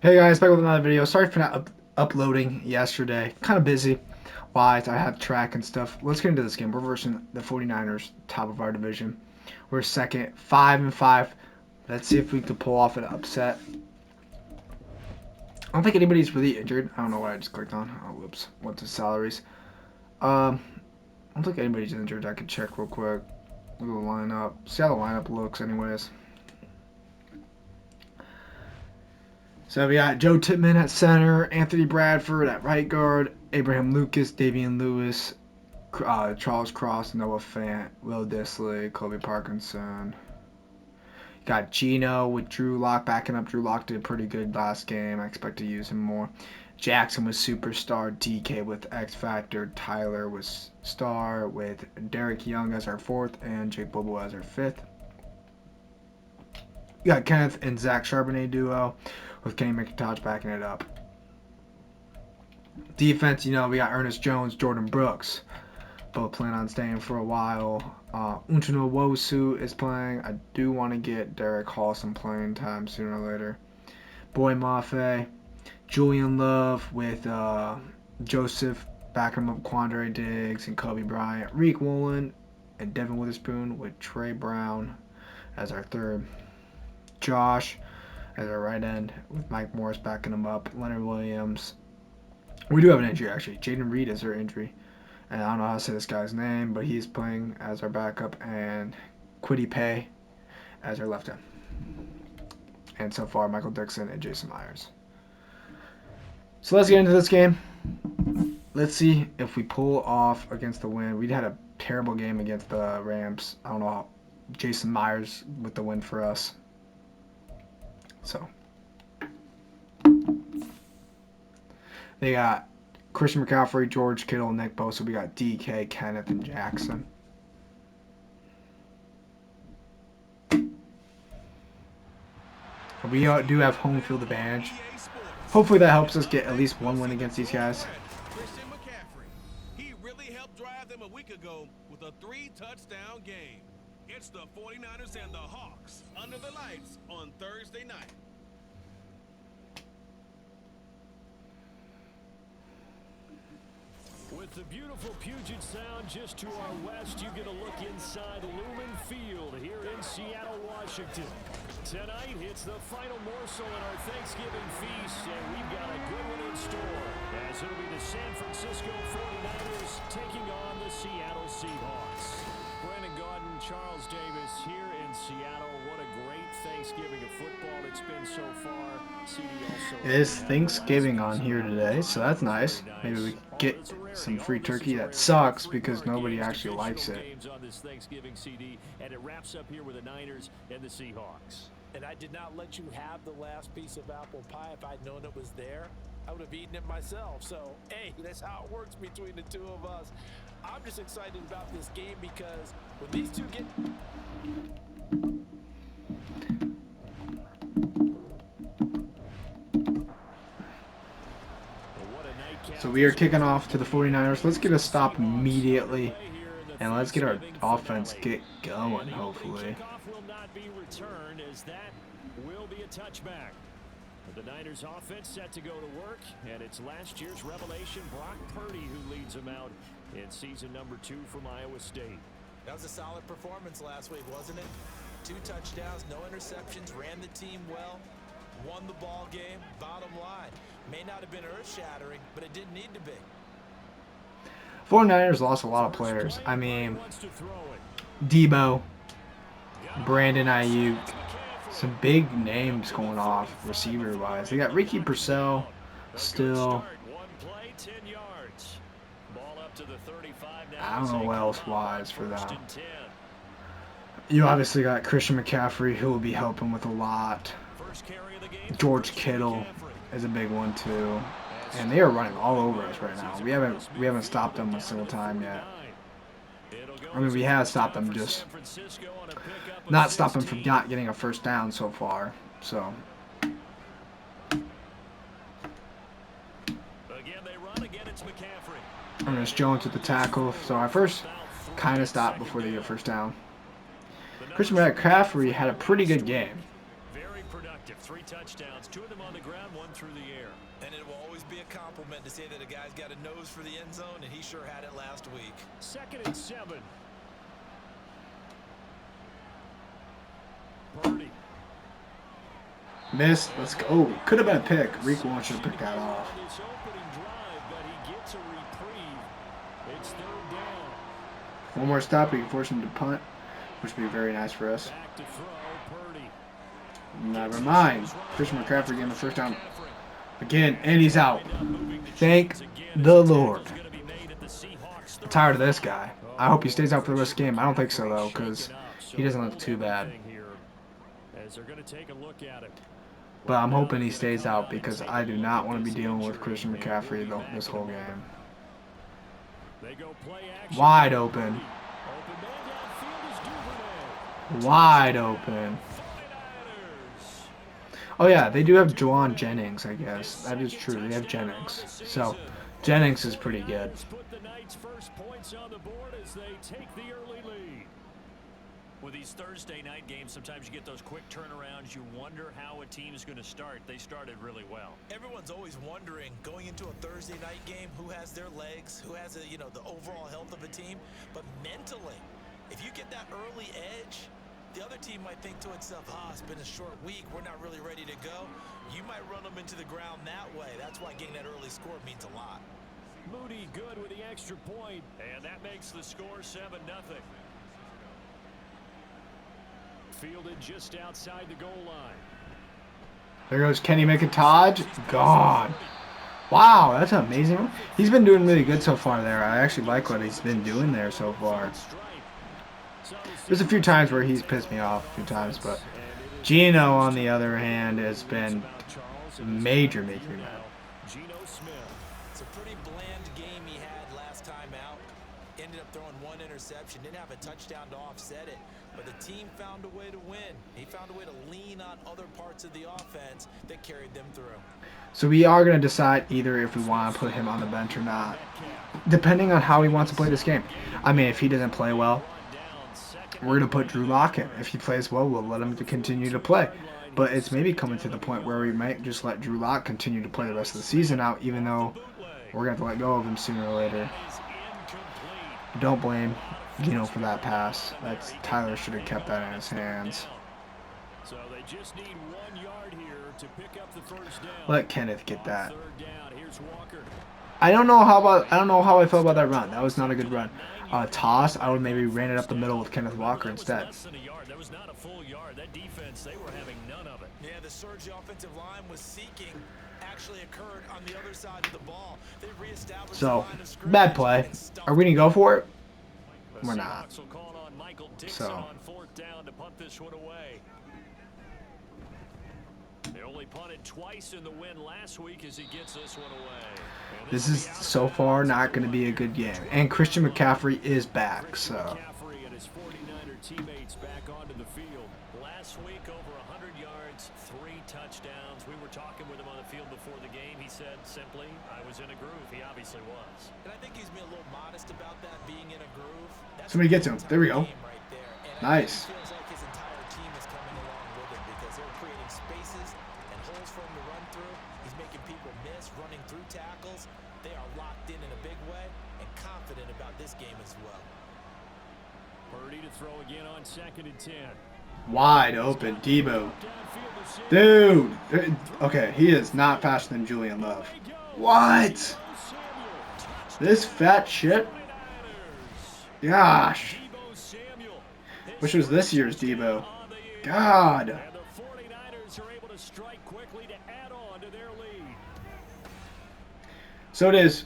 Hey guys, back with another video. Sorry for not uploading yesterday. Kind of busy. Why? I had track and stuff. Let's get into this game. We're versus the 49ers, top of our division. We're second, 5-5. Let's see if we can pull off an upset. I don't think anybody's really injured. I don't know what I just clicked on. Oh, whoops. Went to salaries. I don't think anybody's injured. I could check real quick. Look at the lineup. See how the lineup looks anyways. So we got Joe Tippmann at center, Anthony Bradford at right guard, Abraham Lucas, Davian Lewis, Charles Cross, Noah Fant, Will Disley, Kobe Parkinson. Got Gino with Drew Lock backing up. Drew Lock did pretty good last game. I expect to use him more. Jackson was superstar. DK with X Factor. Tyler was star with Derek Young as our fourth and Jake Bobo as our fifth. You got Kenneth and Zach Charbonnet duo with Kenny McIntosh backing it up. Defense, we got Ernest Jones, Jordan Brooks, both plan on staying for a while. Unchino Wosu is playing. I do want to get Derek Hall some playing time sooner or later. Boy Mafe, Julian Love with Joseph backing up Quandre Diggs and Kobe Bryant. Reek Woolen and Devin Witherspoon with Trey Brown as our third. Josh as our right end with Mike Morris backing him up. Leonard Williams. We do have an injury actually. Jaden Reed is our injury. And I don't know how to say this guy's name, but he's playing as our backup, and Quiddy Pay as our left end. And so far, Michael Dixon and Jason Myers. So let's get into this game. Let's see if we pull off against the win. We had a terrible game against the Rams. I don't know how Jason Myers with the win for us. So they got Christian McCaffrey, George Kittle, Nick Bosa. We got DK, Kenneth, and Jackson. We do have home field advantage. Hopefully that helps us get at least one win against these guys. Christian McCaffrey. He really helped drive them a week ago with a 3-touchdown game. It's the 49ers and the Hawks under the lights on Thursday night. With the beautiful Puget Sound just to our west, you get a look inside Lumen Field here in Seattle, Washington. Tonight, it's the final morsel in our Thanksgiving feast, and we've got a good one in store, as it'll be the San Francisco 49ers taking on the Seattle Seahawks. Brandon Gaudin, Charles Davis here in Seattle. What a great Thanksgiving of football it's been so far. It is Thanksgiving on here today, so that's nice. Maybe we get some free turkey. That sucks because nobody actually likes it. On this Thanksgiving CD, and it wraps up here with the Niners and the Seahawks. And I did not let you have the last piece of apple pie. If I'd known it was there, I would have eaten it myself. So, hey, that's how it works between the two of us. I'm just excited about this game because when these two get... So we are kicking off to the 49ers. Let's get a stop immediately. And let's get our offense get going, hopefully. Will not be returned, as that will be a touchback. The Niners offense set to go to work, and it's last year's revelation, Brock Purdy, who leads them out in season number 2 from Iowa State. That was a solid performance last week, wasn't it? 2 touchdowns, no interceptions, ran the team well, won the ball game. Bottom line, may not have been earth-shattering, but it didn't need to be. 49ers lost a lot of players. I mean, Debo, Brandon Ayuk, some big names going off receiver-wise. They got Ricky Purcell still. I don't know what else wise for that. You obviously got Christian McCaffrey, who will be helping with a lot. George Kittle is a big one too. And they are running all over us right now. We haven't stopped them a single time yet. I mean, we have stopped them, just not stopped them from not getting a first down so far. So. Ernest Jones at the tackle. So our first kind of stopped before they get first down. Christian McCaffrey had a pretty good game. Very productive. 3 touchdowns, 2 of them on the ground, 1 through the air. And it will always be a compliment to say that a guy's got a nose for the end zone, and he sure had it last week. 2nd and 7. Purdy. Missed. Let's go. Oh, could have been a pick. Reek Warren should have picked that off. This opening drive, but he gets a reprieve. It's 3rd down. One more stop. We can force him to punt, which would be very nice for us. Back to throw, Purdy. Never mind. Christian McCaffrey getting the first down again, and he's out. Thank the Lord. I'm tired of this guy. I hope he stays out for the rest of the game. I don't think so, though, because he doesn't look too bad. As they're going to take a look at it. But I'm hoping he stays out because I do not want to be dealing with Christian McCaffrey this whole game. They go play action. Wide open. Wide open. Oh yeah, they do have Juwan Jennings, I guess. That is true. They have Jennings. So Jennings is pretty good. Put the Knights' first points on the board as they take the early lead. With these Thursday night games, sometimes you get those quick turnarounds. You wonder how a team's going to start. They started really well. Everyone's always wondering, going into a Thursday night game, who has their legs, who has the overall health of a team. But mentally, if you get that early edge, the other team might think to itself, it's been a short week, we're not really ready to go. You might run them into the ground that way. That's why getting that early score means a lot. Moody good with the extra point, and that makes the score 7-0. Fielded just outside the goal line. There goes Kenny McIntosh. Gone. Wow, that's amazing. He's been doing really good so far there. I actually like what he's been doing there so far. There's a few times where he's pissed me off a few times, but Gino, on the other hand, has been major making me mad. It's a pretty bland game he had last time out. Ended up throwing 1 interception. Didn't have a touchdown to offset it. But the team found a way to win. He found a way to lean on other parts of the offense that carried them through. So we are going to decide either if we want to put him on the bench or not, depending on how he wants to play this game. I mean, if he doesn't play well, we're going to put Drew Lock in. If he plays well, we'll let him continue to play. But it's maybe coming to the point where we might just let Drew Lock continue to play the rest of the season out, even though we're going to have to let go of him sooner or later. Don't blame Gino for that pass. Tyler should have kept that in his hands. So they just need 1 yard here to pick up the first down. Let Kenneth get that. 3rd down, here's Walker. I don't know how I felt about that run. That was not a good run. Toss, I would maybe ran it up the middle with Kenneth Walker instead. Less than a yard. That was not a full yard. That defense, they were having none of it. Yeah, the surge the offensive line was seeking actually occurred on the other side of the ball. They reestablished So, bad play. Are we going to go for it? We're not. So. On 4th down to punt this one away. They only punted twice in the win last week as he gets this one away. This is so far not going to be a good game. And Christian McCaffrey is back, so. McCaffrey and his 49er teammates back onto the field. Last week, over 100 yards, 3 touchdowns. We were talking with him on the field before the game. He said simply, I was in a groove. He obviously was. And I think he's being a little modest about that, being in a groove. Somebody get to him. There we go. Nice. It feels like his entire team is coming along with him because they're creating spaces and holes for him to run through. He's making people miss, running through tackles. They are locked in a big way and confident about this game as well. Purdy to throw again on 2nd and 10. Wide open, Debo. Dude. Okay, he is not faster than Julian Love. What? This fat shit? Gosh. Wish it was this year's Debo. God. And the 49ers are able to strike quickly to add on to their lead. So it is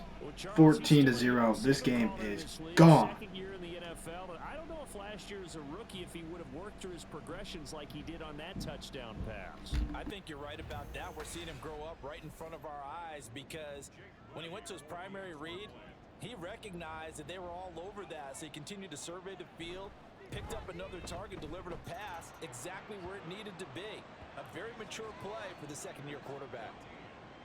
14-0. This game is gone. I don't know if last year as a rookie, if he would have worked through his progressions like he did on that touchdown pass. I think you're right about that. We're seeing him grow up right in front of our eyes because when he went to his primary read, he recognized that they were all over that. So he continued to survey the field, picked up another target, delivered a pass exactly where it needed to be. A very mature play for the second-year quarterback.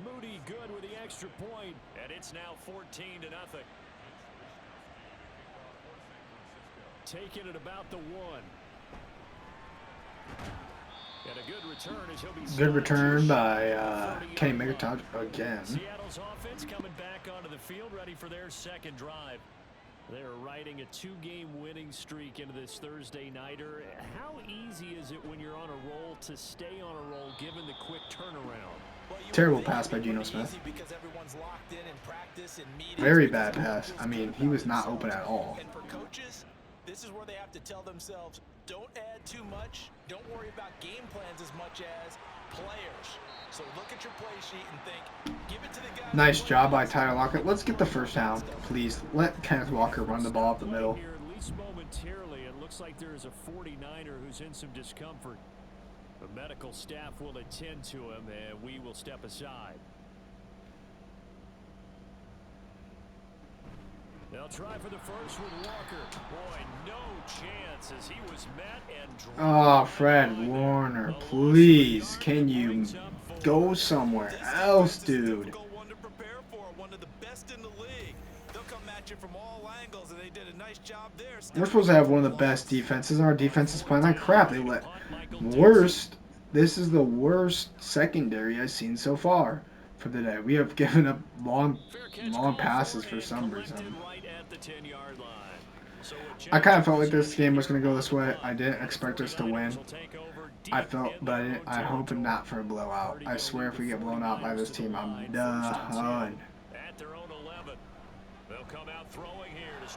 Moody good with the extra point, and it's now 14-0. Taking it about the 1. And a good return as he'll be Good return by stopped just Kenny shy of the 30-yard McIntosh line. again. Seattle's offense coming back onto the field, ready for their second drive. They're riding a 2-game winning streak into this Thursday nighter. How easy is it when you're on a roll to stay on a roll given the quick turnaround? Terrible pass by Geno Smith. Very bad pass. I mean, he was not open at all. And for coaches, this is where they have to tell themselves, don't add too much. Don't worry about game plans as much as players. So look at your play sheet and think, give it to the guy. Nice job by Tyler Lockett. Let's get the first down, please. Let Kenneth Walker run the ball up the middle. Here, at least momentarily, it looks like there is a 49er who's in some discomfort. The medical staff will attend to him, and we will step aside. They'll try for the first with Walker. Boy, no chance as he was met and Oh, Fred Warner, please. Can you go somewhere else, dude? One to prepare for, one of the best in the league. They'll come at you from all angles, and they did a nice job there. We're supposed to have one of the best defenses, and our defense is playing like crap. They let worst. This is the worst secondary I've seen so far for the day. We have given up long passes for some reason. I kind of felt like this game was going to go this way. I didn't expect us to win. I hope not for a blowout. I swear if we get blown out by this team, I'm done.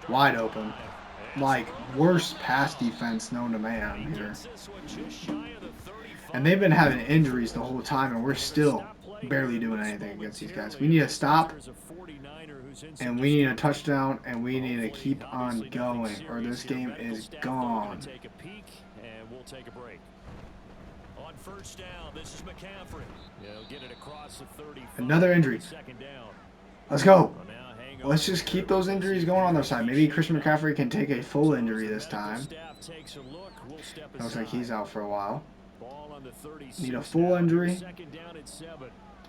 Wide open. Like, worst pass defense known to man here. And they've been having injuries the whole time, and we're still barely doing anything against these guys. We need to stop, and we need a touchdown, and we need to keep on going, or this game is gone. On first down, this is McCaffrey. He'll get it across the 35. Another injury. Let's go. Let's just keep those injuries going on their side. Maybe Christian McCaffrey can take a full injury this time. Looks like he's out for a while. Need a full injury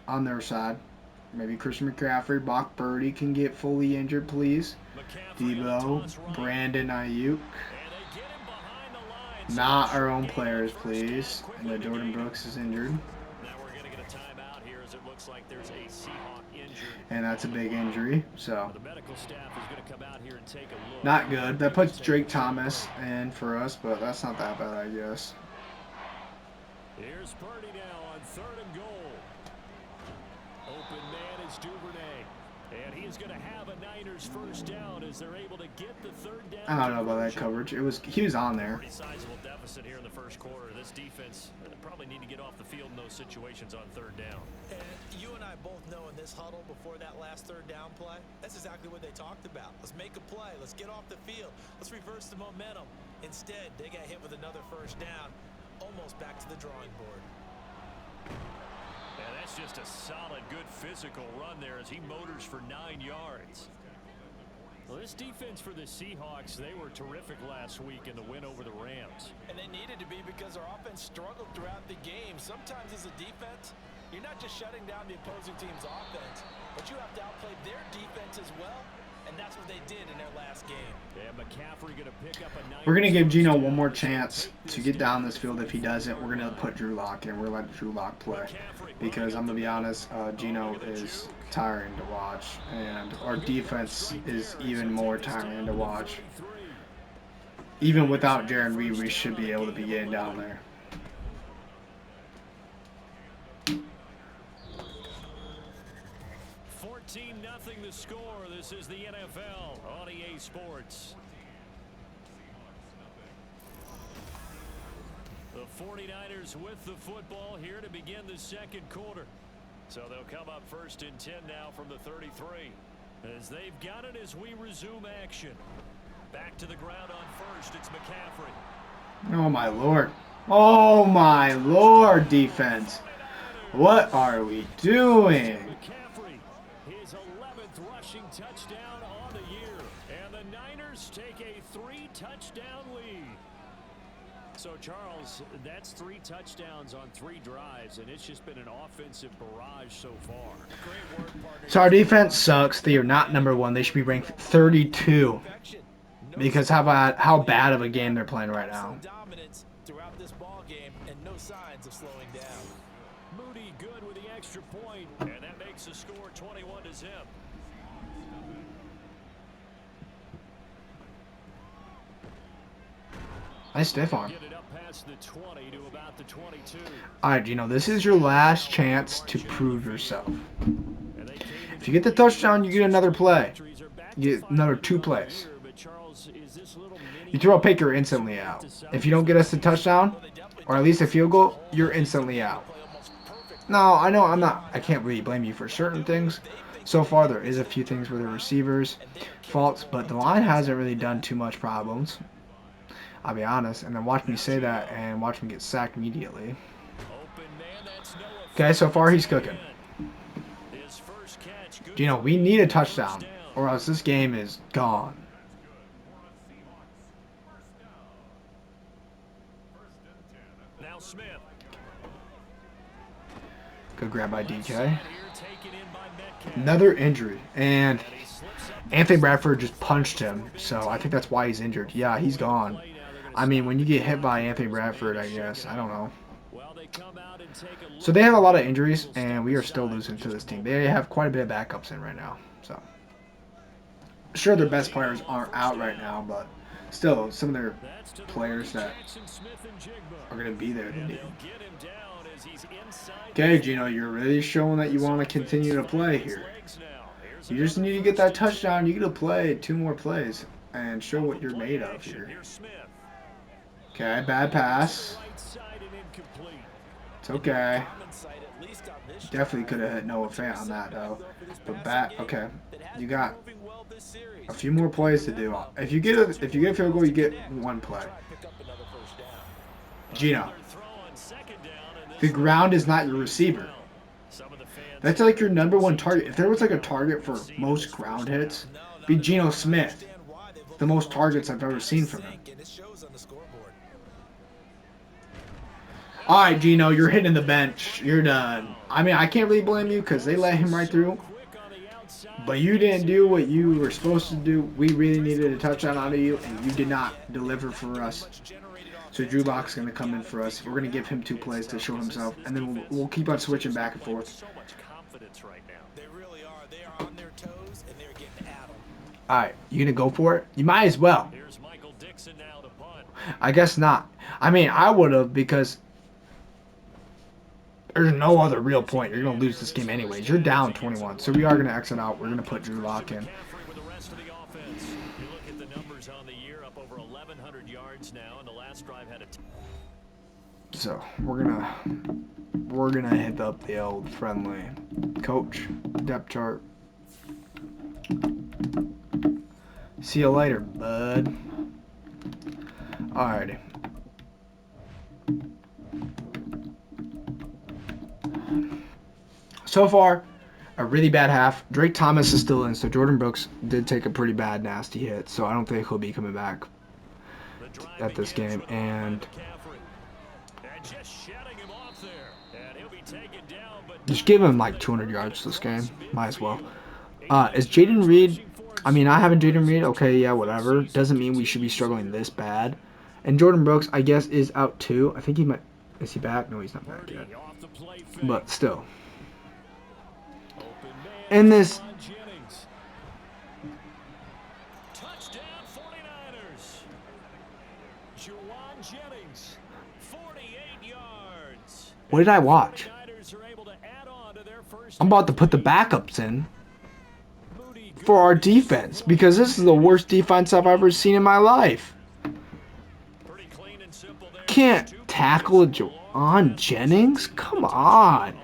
on their side. Maybe Christian McCaffrey, Brock Purdy can get fully injured, please. Debo, Brandon Ayuk. Not our own players, please. And the Jordan Brooks is injured. And that's a big injury, so not good. That puts Drake Thomas in for us, but that's not that bad, I guess. Here's Purdy now on 3rd and goal. Open man is Duvernay. And he's going to have a Niners first down as they're able to get the 3rd down. I don't know about that coverage. He was on there. Pretty sizable deficit here in the first quarter. This defense probably need to get off the field in those situations on 3rd down. And you and I both know in this huddle before that last 3rd down play, that's exactly what they talked about. Let's make a play. Let's get off the field. Let's reverse the momentum. Instead, they got hit with another first down. Almost back to the drawing board. And that's just a solid, good physical run there as he motors for 9 yards. Well, this defense for the Seahawks, they were terrific last week in the win over the Rams. And they needed to be because our offense struggled throughout the game. Sometimes as a defense, you're not just shutting down the opposing team's offense, but you have to outplay their defense as well. And that's what they did in their last game. Yeah, McCaffrey going to pick up a We're going to give Geno one more chance to get down this field. If he doesn't, we're going to put Drew Lock in. We're going to let Drew Lock play. Because I'm going to be honest, Geno is tiring to watch. And our defense is even more tiring to watch. Even without Jaron Reed, we should be able to be getting down there. Nothing the score. This is the NFL on EA Sports. The 49ers with the football here to begin the second quarter. So they'll come up 1st and 10 now from the 33. As they've got it as we resume action. Back to the ground on 1st. It's McCaffrey. Oh, my Lord. Oh, my Lord, defense. What are we doing? Touchdown on the year, and the Niners take a 3-touchdown lead. So Charles, that's 3 touchdowns on 3 drives, and it's just been an offensive barrage so far. Great work, partner. So our defense sucks. They are not number 1. They should be ranked 32 because how bad of a game they're playing right now. Dominance throughout this ball game, and no no signs of slowing down. Moody good with the extra point, and that makes the score 21-0. Nice stiff arm. Get it up past the 20 to about the 22. All right, Gino, this is your last chance to prove yourself. If you get the touchdown, you get another play. You get another 2 plays. You throw a pick, you're instantly out. If you don't get us the touchdown, or at least a field goal, you're instantly out. No, I know I can't really blame you for certain things. So far, there is a few things with the receivers' faults, but the line hasn't really done too much problems. I'll be honest, and then watch me say that and watch me get sacked immediately. Okay, so far he's cooking. Gino, we need a touchdown, or else this game is gone. Now Smith. Good grab by DK. Another injury, and Anthony Bradford just punched him, so I think that's why he's injured. Yeah, he's gone. I mean, when you get hit by Anthony Bradford, I guess. I don't know. So they have a lot of injuries, and we are still losing to this team. They have quite a bit of backups in right now. So, sure, their best players aren't out right now, but still, some of their players that are going to be there, they need. Okay, Gino, you're really showing that you want to continue to play here. You just need to get that touchdown. You get to play 2 more plays and show what you're made of here. Okay, bad pass. It's okay. Definitely could have hit Noah Fant on that, though. But okay. You got a few more plays to do. If you get a field goal, you get 1 play. Gino, the ground is not your receiver. That's like your #1 target. If there was like a target for most ground hits, it'd be Geno Smith. The most targets I've ever seen from him. All right, Gino, you're hitting the bench. You're done. I mean, I can't really blame you because they let him right through. But you didn't do what you were supposed to do. We really needed a touchdown out of you, and you did not deliver for us. So Drew Lock's going to come in for us. We're going to give him 2 plays to show himself, and then we'll keep on switching back and forth. All right, you going to go for it? You might as well. I guess not. I mean, I would have because there's no other real point. You're going to lose this game anyways. You're down 21, so we are going to exit out. We're going to put Drew Lock in. So we're gonna hit up the old friendly coach depth chart. See you later, bud. Alrighty. So far, a really bad half. Drake Thomas is still in, so Jordan Brooks did take a pretty bad, nasty hit, so I don't think he'll be coming back at this game. And just give him like 200 yards this game. Might as well. Is Jaden Reed? I mean, I haven't Jaden Reed. Okay, yeah, whatever. Doesn't mean we should be struggling this bad. And Jordan Brooks, I guess, is out too. I think he might. Is he back? No, he's not back yet. But still. In this. What did I watch? I'm about to put the backups in for our defense because this is the worst defense I've ever seen in my life. Can't tackle Juwan Jennings? Come on.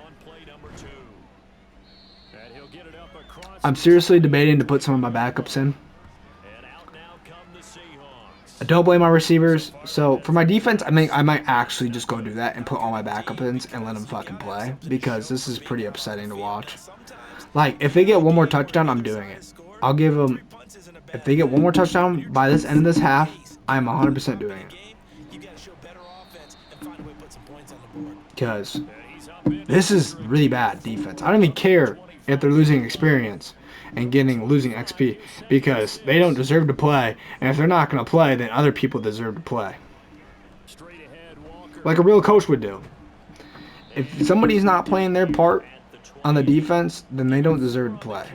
I'm seriously debating to put some of my backups in. I don't blame my receivers. So for my defense, I might actually just go do that and put all my backup ins and let them fucking play because this is pretty upsetting to watch. Like, if they get 1 more touchdown, I'm doing it. I'll give them, if they get 1 more touchdown by this end of this half, I'm 100% doing it. Because this is really bad defense. I don't even care if they're losing experience and losing XP because they don't deserve to play. And if they're not going to play, then other people deserve to play. like a real coach would do. If somebody's not playing their part on the defense, then they don't deserve to play.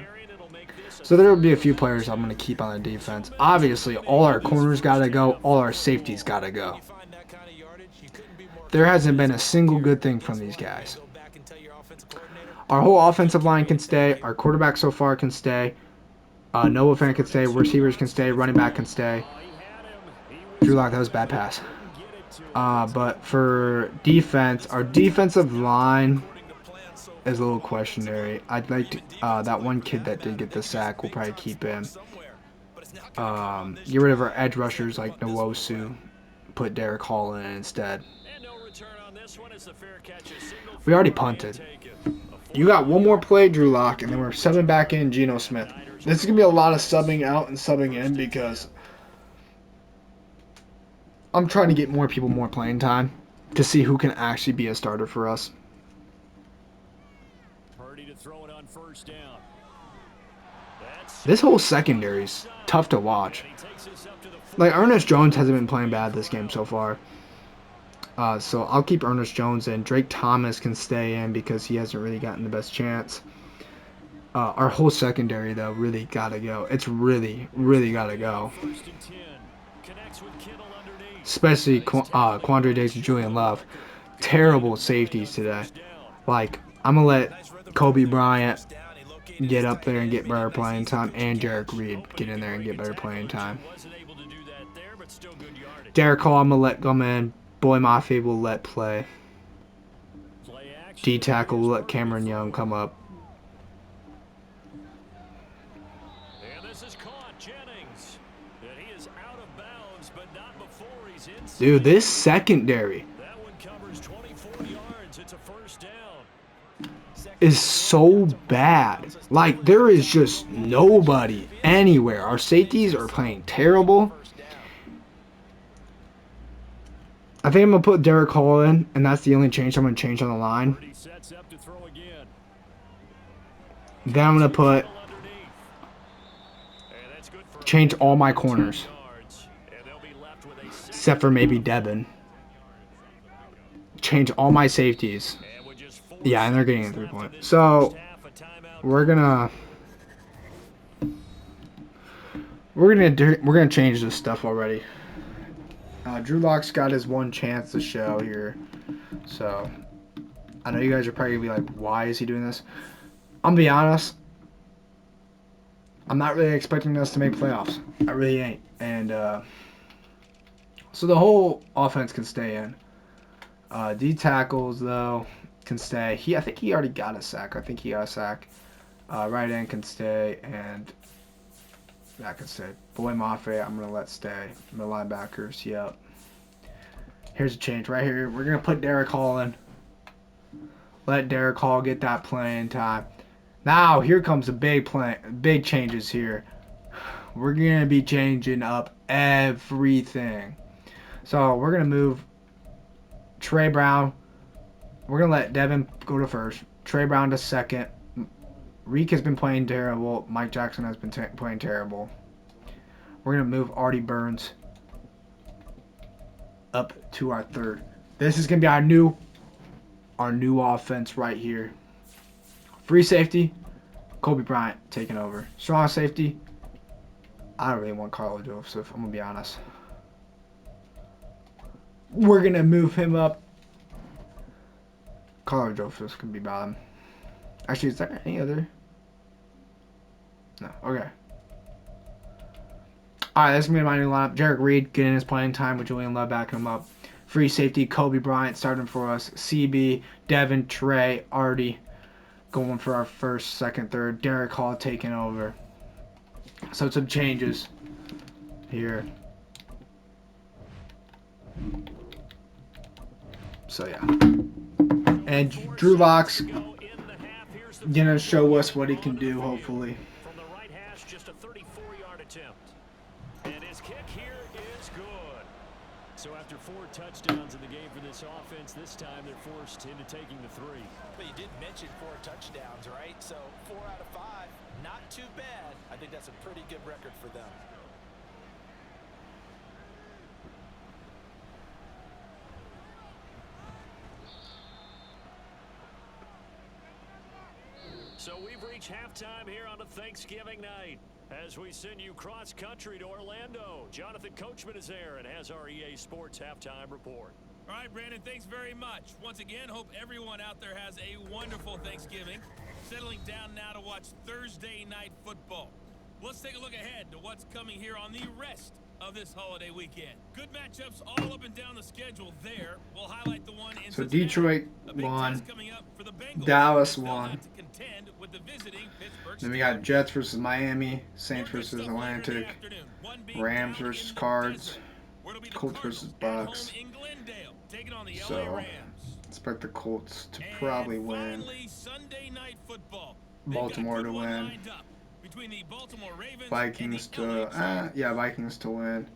So there will be a few players I'm going to keep on the defense. Obviously, all our corners got to go. All our safeties got to go. There hasn't been a single good thing from these guys. Our whole offensive line can stay. Our quarterback so far can stay. Noah Fan can stay. Receivers can stay. Running back can stay. Drew Lock, that was a bad pass. But for defense, our defensive line is a little questionary. I'd like to, that one kid that did get the sack, we'll probably keep him. Get rid of our edge rushers like Nwosu. Put Derek Hall in instead. We already punted. You got one more play, Drew Lock, and then we're subbing back in Geno Smith. This is going to be a lot of subbing out and subbing in because I'm trying to get more people more playing time to see who can actually be a starter for us. This whole secondary is tough to watch. Like, Ernest Jones hasn't been playing bad this game so far. So I'll keep Ernest Jones in. Drake Thomas can stay in because he hasn't really gotten the best chance. Our whole secondary, though, really got to go. It's really, really got to go. Especially Quandre Diggs and Julian Love. Terrible safeties today. Like, I'm going to let Kobe Bryant get up there and get better playing time, and Derek Reed get in there and get better playing time. Derek Hall, I'm going to let come in. Boy Mafia will let play. D-tackle will let Cameron Young come up. Dude, this secondary is so bad. Like, there is just nobody anywhere. Our safeties are playing terrible. I think I'm going to put Derek Hall in, and that's the only change I'm going to change on the line. Then I'm going to change all my corners. Except for maybe Devin. Change all my safeties. Yeah, and they're getting a 3-point. So, we're gonna change this stuff already. Drew Lock's got his one chance to show here. So, I know you guys are probably gonna be like, why is he doing this? I'm gonna be honest. I'm not really expecting us to make playoffs. I really ain't. And so the whole offense can stay in. D tackles though can stay. I think he already got a sack. I think he got a sack. Right end can stay, and that can stay. Boy Mafe, I'm gonna let stay. The linebackers, yep. Here's a change right here. We're gonna put Derek Hall in. Let Derek Hall get that playing time. Now here comes the big changes here. We're gonna be changing up everything. So we're going to move Trey Brown. We're going to let Devin go to first. Trey Brown to second. Reek has been playing terrible. Mike Jackson has been playing terrible. We're going to move Artie Burns up to our third. This is going to be our new offense right here. Free safety, Kobe Bryant taking over. Strong safety, I don't really want Carlo Joseph, I'm going to be honest. We're going to move him up. Carlo Joseph can be bottom. Actually, is there any other? No. Okay. Alright, that's going to be my new lineup. Jarek Reed getting his playing time with Julian Love backing him up. Free safety, Kobe Bryant starting for us. CB, Devin, Trey, Artie going for our first, second, third. Derek Hall taking over. So some changes here. So yeah. And Drew Lock's gonna show us what he can do, hopefully. From the right hash, just a 34-yard attempt. And his kick here is good. So after 4 touchdowns in the game for this offense, this time they're forced into taking the 3. But you did mention 4 touchdowns, right? So 4 out of 5, not too bad. I think that's a pretty good record for them. So we've reached halftime here on a Thanksgiving night. As we send you cross-country to Orlando, Jonathan Coachman is there and has our EA Sports halftime report. All right, Brandon, thanks very much. Once again, hope everyone out there has a wonderful Thanksgiving. Settling down now to watch Thursday night football. Let's take a look ahead to what's coming here on the rest of this holiday weekend. Good matchups all up and down the schedule there. We'll highlight the one in So Detroit won, Dallas won. Then we got Jets versus Miami, Saints versus Atlantic, Rams versus Cards, Colts versus Bucks. So expect the Colts to probably win. Baltimore to win. Vikings to Vikings to win.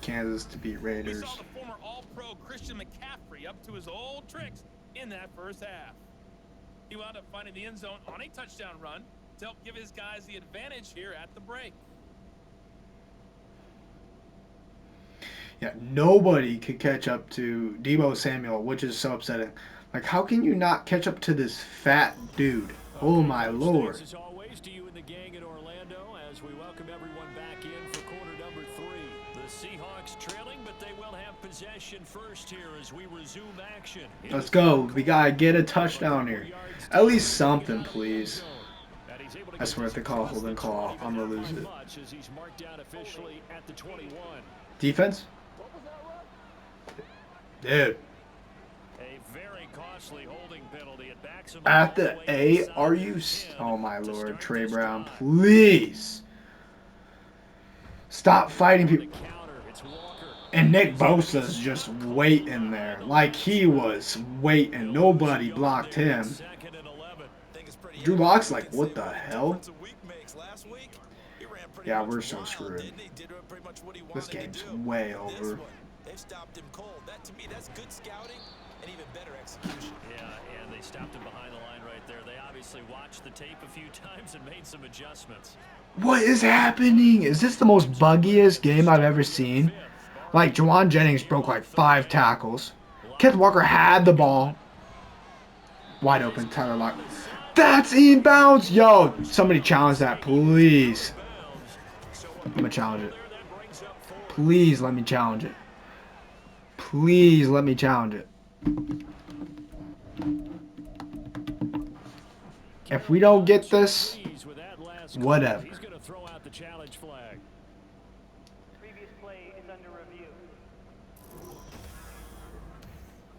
Kansas to beat Raiders. We saw the former All-Pro Christian McCaffrey up to his old tricks in that first half. He wound up finding the end zone on a touchdown run to help give his guys the advantage here at the break. Yeah, nobody could catch up to Deebo Samuel, which is so upsetting. Like, how can you not catch up to this fat dude? Oh my lord. As always, to you and the gang in Orlando as we welcome everyone back in for quarter number 3. The Seahawks trailing, but they will have possession first here as we resume action. Let's go. We gotta get a touchdown here. At least something, please. I swear if they call a holding call, I'm gonna lose it. Defense? Dude. A very costly holding penalty. It backs him At the A, are you? Oh my lord, Trey Brown, please stop fighting people. And Nick Bosa's just waiting there, like he was waiting. Nobody blocked him. Drew Lock's like, what the hell? Yeah, we're so screwed. This game's way over. They've stopped him cold. That, to me, that's good scouting and even better execution. Yeah, and they stopped him behind the line right there. They obviously watched the tape a few times and made some adjustments. What is happening? Is this the most buggiest game I've ever seen? Like, Juwan Jennings broke like 5 tackles. Kenneth Walker had the ball. Wide open, Tyler Lock. That's inbounds! Yo, somebody challenge that, please. I'm gonna challenge it. Please let me challenge it. Please let me challenge it. If we don't get this, whatever. He's going to throw out the challenge flag. Previous play is under review.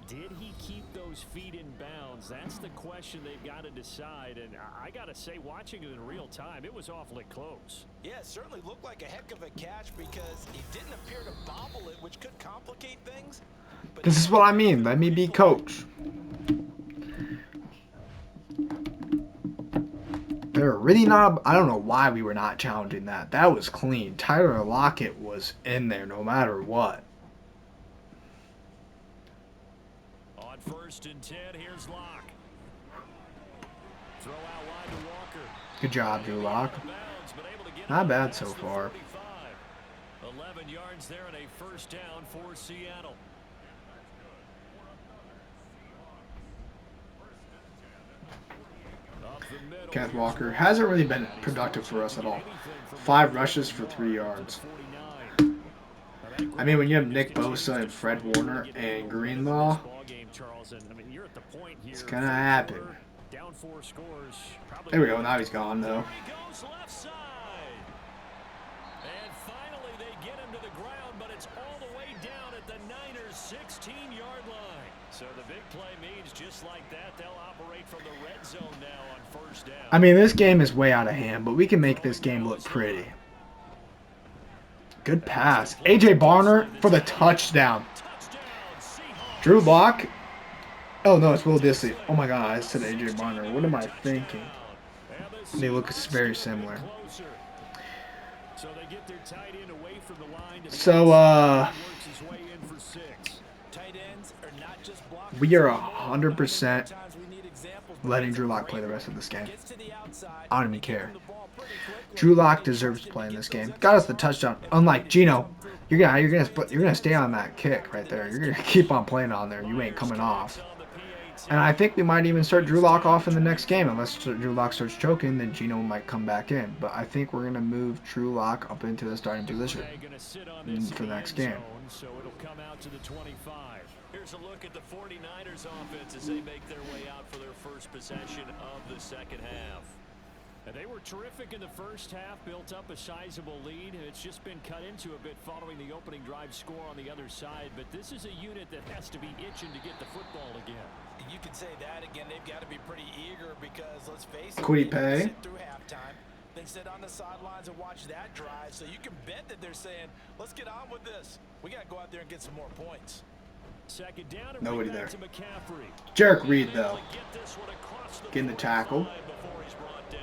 Did he keep those feet in bounds? That's the question they've got to decide. And I got to say, watching it in real time, it was awfully close. Yeah, it certainly looked like a heck of a catch because he didn't appear to bobble it, which could complicate things. But This is what I mean. Let me be coach. They're really not. I don't know why we were not challenging that. That was clean. Tyler Lockett was in there no matter what. On 1st and 10, here's Lock. Throw out wide to Walker. Good job, Drew Lock. Not bad so far. 11 yards there and a first down for Seattle. Kenneth Walker hasn't really been productive for us at all. 5 rushes for 3 yards. I mean, when you have Nick Bosa and Fred Warner and Greenlaw, it's gonna happen. There we go. Now he's gone though. And finally they get him to the ground, but it's all the way down at the Niners' 16-yard line. So the big play means just like that, they'll operate from the red zone now on 1st down. I mean, this game is way out of hand, but we can make this game look pretty. Good pass. A.J. Barner for the touchdown. Drew Lock. Oh, no, it's Will Disley. Oh, my God, I said A.J. Barner. What am I thinking? They look very similar. So, we are 100% letting Drew Lock play the rest of this game. I don't even care. Drew Lock deserves to play in this game. Got us the touchdown. Unlike Geno, you're gonna stay on that kick right there. You're gonna keep on playing on there. You ain't coming off. And I think we might even start Drew Lock off in the next game. Unless Drew Lock starts choking, then Geno might come back in. But I think we're going to move Drew Lock up into the starting position for the next game. So it'll come out to the 25. Here's a look at the 49ers offense as they make their way out for their first possession of the second half. And they were terrific in the first half, built up a sizable lead. It's just been cut into a bit following the opening drive score on the other side. But this is a unit that has to be itching to get the football again. You can say that again. They've got to be pretty eager because, let's face it, Quiddy they Pay. sit through halftime. They sit on the sidelines and watch that drive. So you can bet that they're saying, let's get on with this. We got to go out there and get some more points. Second down and Nobody back there. to McCaffrey. Jarek Reed, though, Get this one across the getting the tackle. before he's brought down.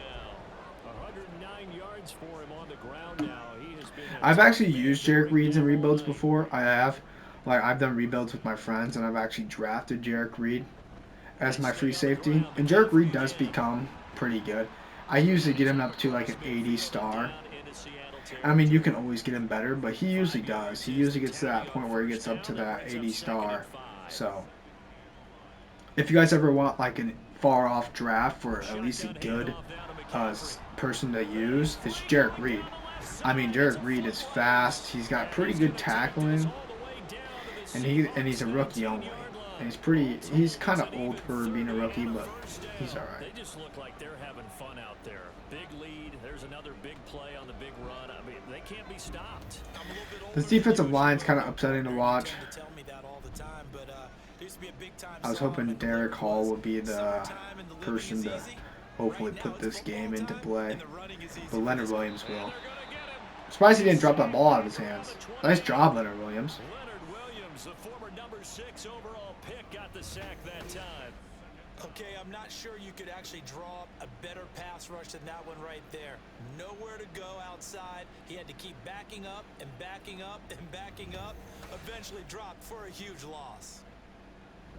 109 yards for him on the ground now. He has been I've actually used Jarek Reeds in rebuilds before. I have. Like, I've done rebuilds with my friends, and I've actually drafted Jarek Reed as my free safety. And Jarek Reed does become pretty good. I usually get him up to like an 80 star. I mean, you can always get him better, but he usually does. He usually gets to that point where he gets up to that 80 star. So, if you guys ever want like a far off draft for at least a good person to use, it's Jarek Reed. I mean, Jarek Reed is fast. He's got pretty good tackling, and he's a rookie only. And he's kind of old for being a rookie, but he's all right. They just look like they're having fun out there. Big lead. There's another big play on the big run. I mean, they can't be stopped. This defensive line's kind of upsetting to watch. I was hoping Derek Hall would be the person to hopefully put this game into play, but Leonard Williams will. Surprised he didn't drop that ball out of his hands. Nice job, Leonard Williams. Leonard Williams, the former number 6 overall pick, got the sack that time. Okay, I'm not sure you could actually draw up a better pass rush than that one right there. Nowhere to go outside. He had to keep backing up and backing up and backing up. Eventually dropped for a huge loss.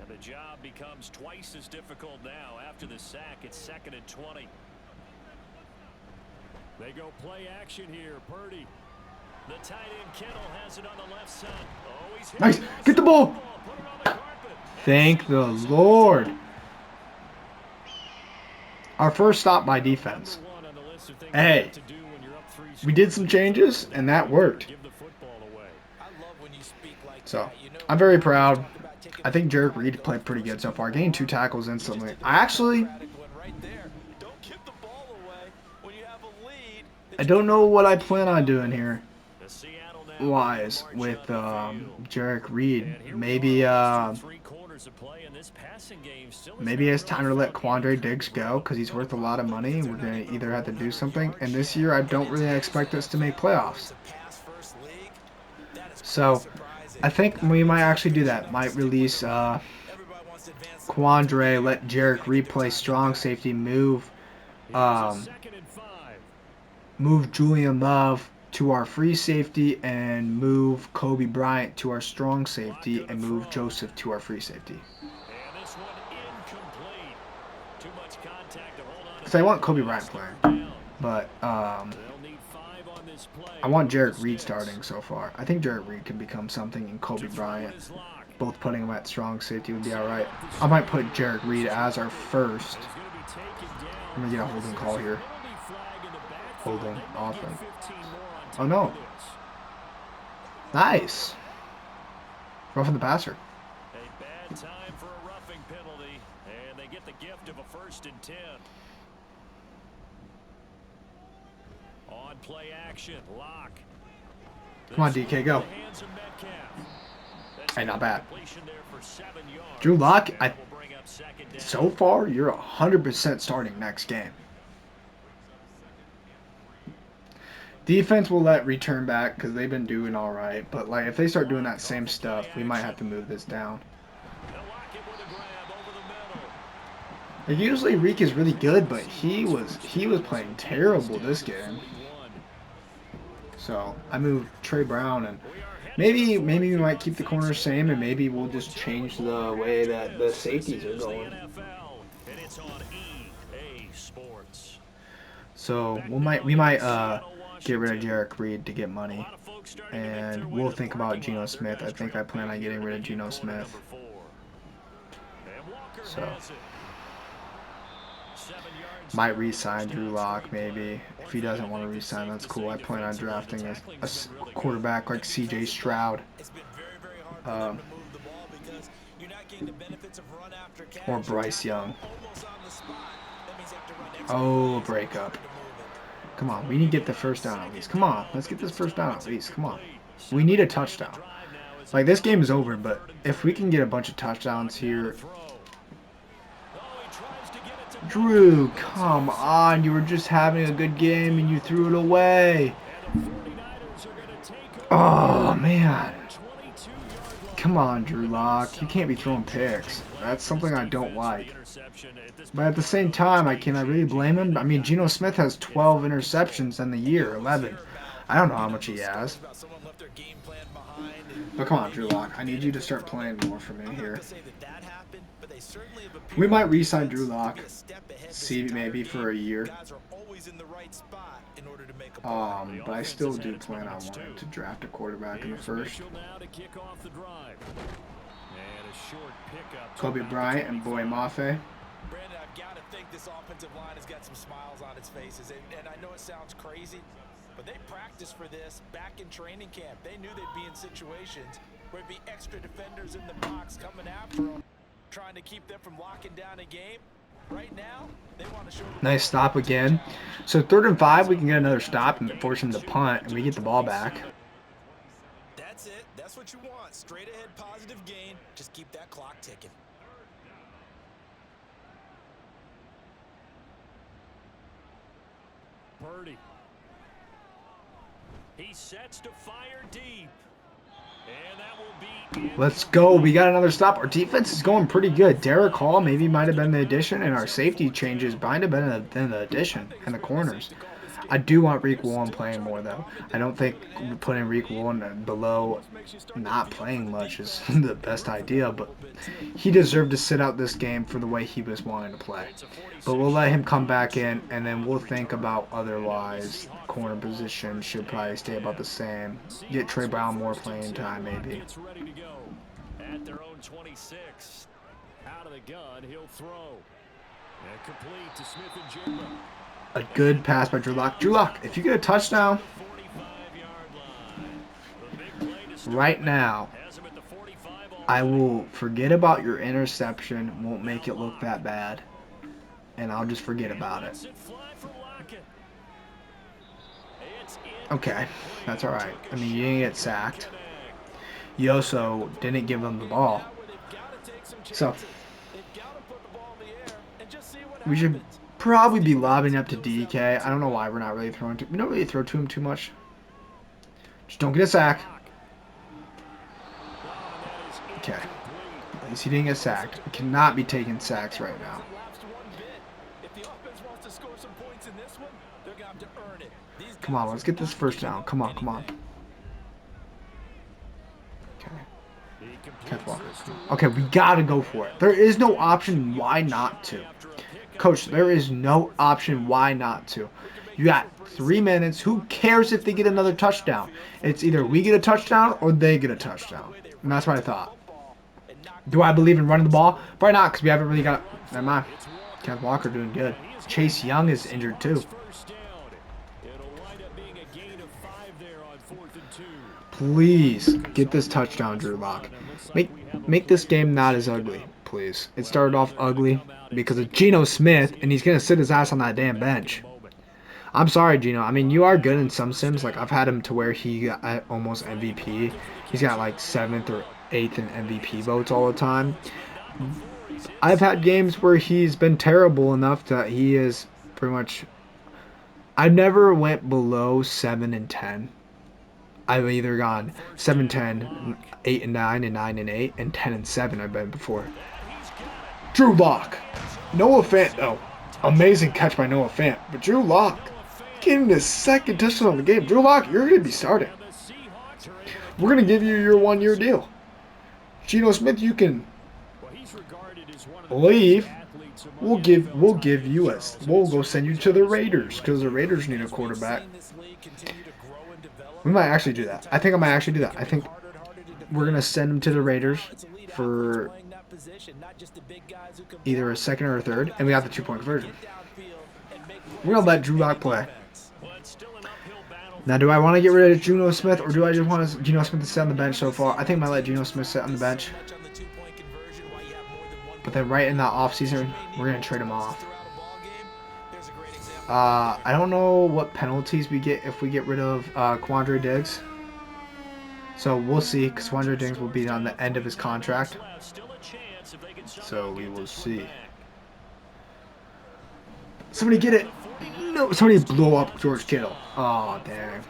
And the job becomes twice as difficult now. After the sack, it's 2nd and 20. They go play action here. Purdy. The tight end Kittle has it on the left side. Oh, he's hit. Nice. Get the ball. Put it on the carpet. Thank the Lord. Our first stop by defense. Hey, we did some changes, and that worked. So, I'm very proud. I think Jarek Reed played pretty good so far. Gained 2 tackles instantly. I don't know what I plan on doing here. Wise with Jarek Reed. Maybe it's time to let Quandre Diggs go because he's worth a lot of money. We're going to either have to do something. And this year, I don't really expect us to make playoffs. So, I think we might actually do that. Might release Quandre, let Jarek Reed play strong safety, move Julian Love to our free safety, and move Kobe Bryant to our strong safety, and move Joseph to our free safety. Because I want Kobe Bryant playing, but I want Jarek Reed starting so far. I think Jarek Reed can become something, and Kobe Bryant, both putting him at strong safety would be all right. I might put Jarek Reed as our first. I'm going to get a holding call here. Holding offense. Oh no. Nice. Roughing the passer. A bad time for a roughing penalty, and they get the gift of a 1st and 10. On play action, Lock. Come on, DK, go. Hey, not bad. Drew Lock, so far, you're 100% starting next game. Defense will let return back because they've been doing all right. But like, if they start doing that same stuff, we might have to move this down. Like, usually Reek is really good, but he was playing terrible this game. So I moved Trey Brown, and maybe we might keep the corners same, and maybe we'll just change the way that the safeties are going. So we might get rid of Jarek Reed to get money, and we'll think about Geno Smith. I think I plan on getting rid of Geno Smith. So might re-sign Drew Lock maybe. If he doesn't want to re-sign, that's cool. I plan on drafting a quarterback like C.J. Stroud. Or Bryce Young. Oh, breakup. Come on, we need to get the first down at least. Come on, let's get this first down at least. Come on. We need a touchdown. Like, this game is over, but if we can get a bunch of touchdowns here. Drew, come on. You were just having a good game and you threw it away. Oh, man. Come on, Drew Lock. You can't be throwing picks. That's something I don't like. But at the same time, can I really blame him? I mean, Geno Smith has 12 interceptions in the year, 11. I don't know how much he has. But come on, Drew Lock. I need you to start playing more for me here. We might re-sign Drew Lock. See, maybe for a year. But I still do plan on wanting to draft a quarterback in the first. Kobe Bryant and Boy Mafe. Brandon, I've got to think this offensive line has got some smiles on its faces. And I know it sounds crazy, but they practiced for this back in training camp. They knew they'd be in situations where it'd be extra defenders in the box coming after them, trying to keep them from locking down a game. Right now, they want to show nice stop again. So 3rd and 5, we can get another stop and force him to punt, and we get the ball back. That's it. That's what you want. Straight ahead, positive gain. Just keep that clock ticking. Purdy. He sets to fire deep. And that will be. Let's go. We got another stop. Our defense is going pretty good. Derek Hall maybe might have been the addition, and our safety changes might have been the addition, and the corners. I do want Reek Woolen playing more, though. I don't think putting Reek Woolen below not playing much is the best idea, but he deserved to sit out this game for the way he was wanting to play. But we'll let him come back in, and then we'll think about otherwise. Corner position should probably stay about the same. Get Trey Brown more playing time, maybe. At their own 26. Out of the gun, he'll throw. And complete to Smith and Jigba. A good pass by Drew Lock. Drew Lock, if you get a touchdown right now, I will forget about your interception, won't make it look that bad, and I'll just forget about it. Okay, that's all right. I mean, you didn't get sacked. You also didn't give them the ball. So, we should probably be lobbing up to DK. I don't know why we're not really throwing to. We don't really throw to him too much. Just don't get a sack. Okay. At least he didn't get sacked. We cannot be taking sacks right now. Come on, let's get this first down. Come on, come on. Okay. Catch Walker. Okay, we gotta go for it. There is no option why not to. Coach, there is no option why not to. You got 3 minutes. Who cares if they get another touchdown? It's either we get a touchdown or they get a touchdown. And that's what I thought. Do I believe in running the ball? Probably not, because we haven't really got... Never mind. Kenneth Walker doing good. Chase Young is injured too. Please get this touchdown, Drew Lock. Make this game not as ugly, please. It started off ugly because of Geno Smith, and he's going to sit his ass on that damn bench. I'm sorry, Geno. I mean, you are good in some sims. Like, I've had him to where he got almost MVP. He's got, like, 7th or 8th in MVP votes all the time. I've had games where he's been terrible enough that he is pretty much... I've never went below 7 and 10. I've either gone 7-10, 8-9, and 9-8, and 10-7 I've been before. Drew Lock. Noah Fant, though. Amazing catch by Noah Fant. But Drew Lock getting his 2nd touchdown of the game. Drew Lock, you're going to be starting. We're going to give you your 1-year deal. Geno Smith, you can leave. We'll go send you to the Raiders because the Raiders need a quarterback. We might actually do that. I think I might actually do that. I think we're going to send him to the Raiders for position, not just the big guys who can either a block. second or a third, and we got the 2-point conversion. Get downfield and make We're going to let plays Drew Lock on play. defense. Well, it's still an uphill battle. Now, do I want to get rid of Geno Smith, or do I just want Geno Smith to sit on the bench so far? I think I might let Geno Smith sit on the bench. But then right in that offseason, we're going to trade him off. I don't know what penalties we get if we get rid of Quandre Diggs. So we'll see, because Quandre Diggs will be on the end of his contract. So we will see. Somebody get it. No, somebody blow up George Kittle. Oh, dang.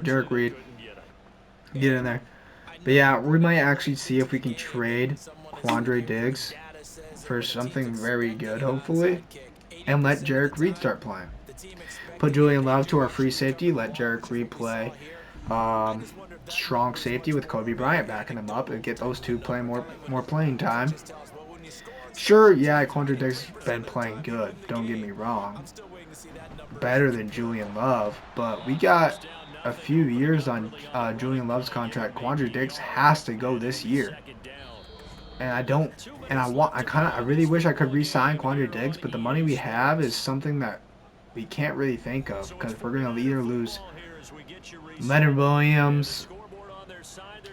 Derek Reed. Get in there. But yeah, we might actually see if we can trade Quandre Diggs for something very good, hopefully. And let Jarek Reed start playing. Put Julian Love to our free safety. Let Jarek Reed play strong safety with Kobe Bryant backing him up and get those two playing more playing time. Sure, yeah, Quandre Diggs has been playing good. Don't get me wrong. Better than Julian Love, but we got a few years on Julian Love's contract. Quandre Diggs has to go this year. And I really wish I could re-sign Quandre Diggs, but the money we have is something that we can't really think of, because we're going to either lose Leonard Williams,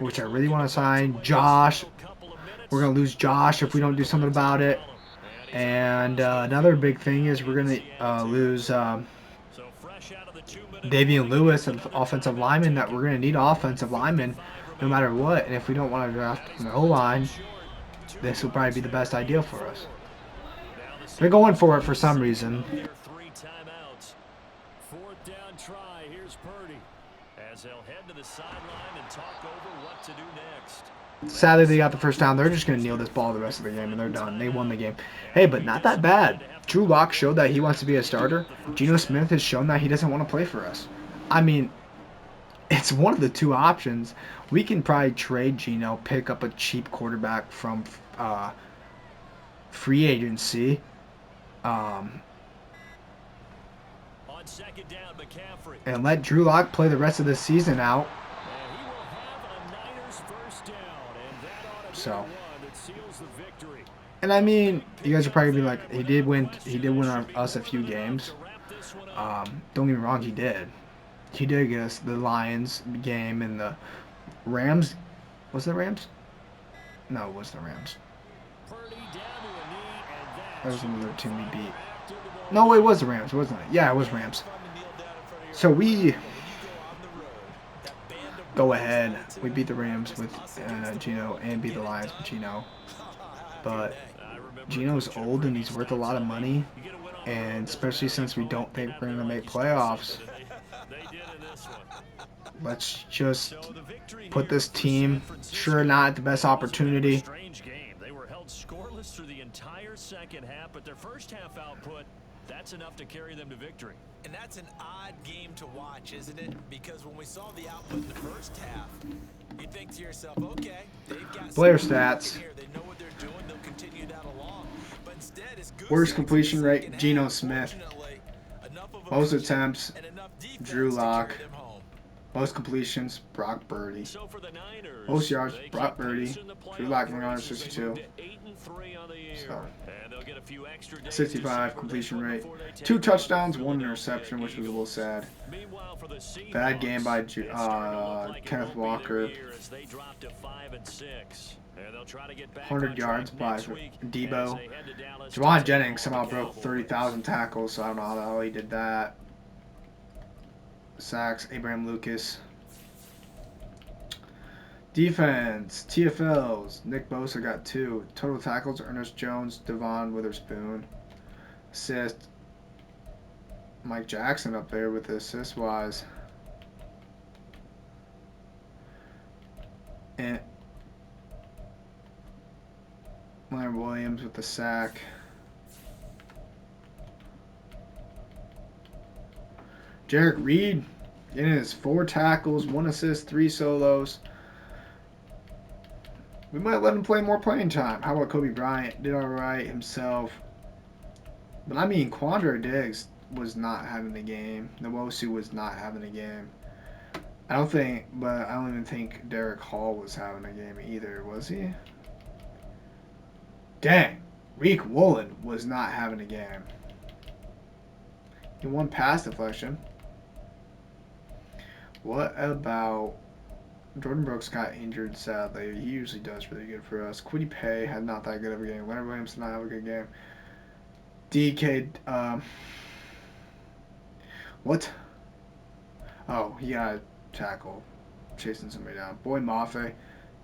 which I really want to sign, Josh. We're going to lose Josh if we don't do something about it. And another big thing is we're going to lose Davian Lewis, an offensive lineman, that we're going to need offensive linemen no matter what. And if we don't want to draft an O-line, this will probably be the best idea for us. They're going for it for some reason. Fourth down try. Here's Purdy as they'll head to the sideline and talk over what to do next. Sadly, they got the first down. They're just going to kneel this ball the rest of the game, and they're done. They won the game. Hey, but not that bad. Drew Lock showed that he wants to be a starter. Geno Smith has shown that he doesn't want to play for us. I mean, it's one of the two options. We can probably trade Geno, pick up a cheap quarterback from free agency. On second down, McCaffrey. And let Drew Lock play the rest of the season out. And he will have a Niners first down, and that ought to be So. the one that seals the victory. And I mean, you guys are probably gonna be like, he did win us a few games. Don't get me wrong, he did. He did get us the Lions game and the Rams. Was it the Rams? No, it was the Rams. Purdy down to a knee, and That was another team we beat. No, it was the Rams, wasn't it? Yeah, it was Rams. So we go ahead. We beat the Rams with Geno and beat the Lions with Geno. But Geno's old and he's worth a lot of money. And especially since we don't think we're going to make playoffs, let's just put this team, sure, not the best opportunity. strange game. They were held scoreless through the entire second half, but their first half output, that's enough to carry them to victory. And that's an odd game to watch, isn't it? Because when we saw the output in the first half, you think to yourself, okay, they've got Player something stats. here. They know what they're doing. They'll continue that along. But instead, it's good. Worst completion rate, Geno Smith. Unfortunately, enough of a Most push attempts, and enough defense Drew to Lock. carry them home. Most completions, Brock Purdy. So for the Niners, Most yards, they Brock keep Purdy. pace in the Drew playoff Lock, race as they 62. move to 8-3 on the year. So. And they'll get a few extra days to 65 savor completion this one rate. before they take 2 on the touchdowns, 1 Philadelphia interception, which was a little sad. Meanwhile, for the Seahawks, Bad game by it's starting to look like it Kenneth won't be their Walker. year as they drop to 5-6. And they'll try to get back 100 on yards track by next week as Debo. they head to Dallas to Javon take Jennings on somehow the broke Cowboys. 30,000 tackles, so I don't know how he did that. Sacks, Abraham Lucas. Defense, TFLs, Nick Bosa got 2. Total tackles, Ernest Jones, Devon Witherspoon. Assist, Mike Jackson up there with the assist-wise. And Leonard Williams with the sack. Jarek Reed getting his 4 tackles, 1 assist, 3 solos. We might let him play more playing time. How about Kobe Bryant? Did all right himself. But I mean, Quandre Diggs was not having the game. Nwosu was not having the game. I don't think, but I don't even think Derek Hall was having a game either, was he? Dang, Reek Woolen was not having a game. He won pass deflection. What about Jordan Brooks got injured, sadly. He usually does really good for us. Quiddy Pay had not that good of a game. Leonard Williams did not have a good game. DK, what? Oh, he got a tackle. Chasing somebody down. Boy Mafe,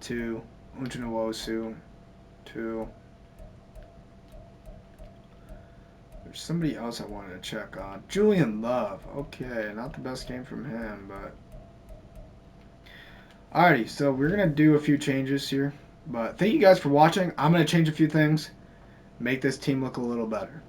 2. Unchinawosu, 2. There's somebody else I wanted to check on. Julian Love. Okay, not the best game from him, but... Alrighty, so we're going to do a few changes here. But thank you guys for watching. I'm going to change a few things. Make this team look a little better.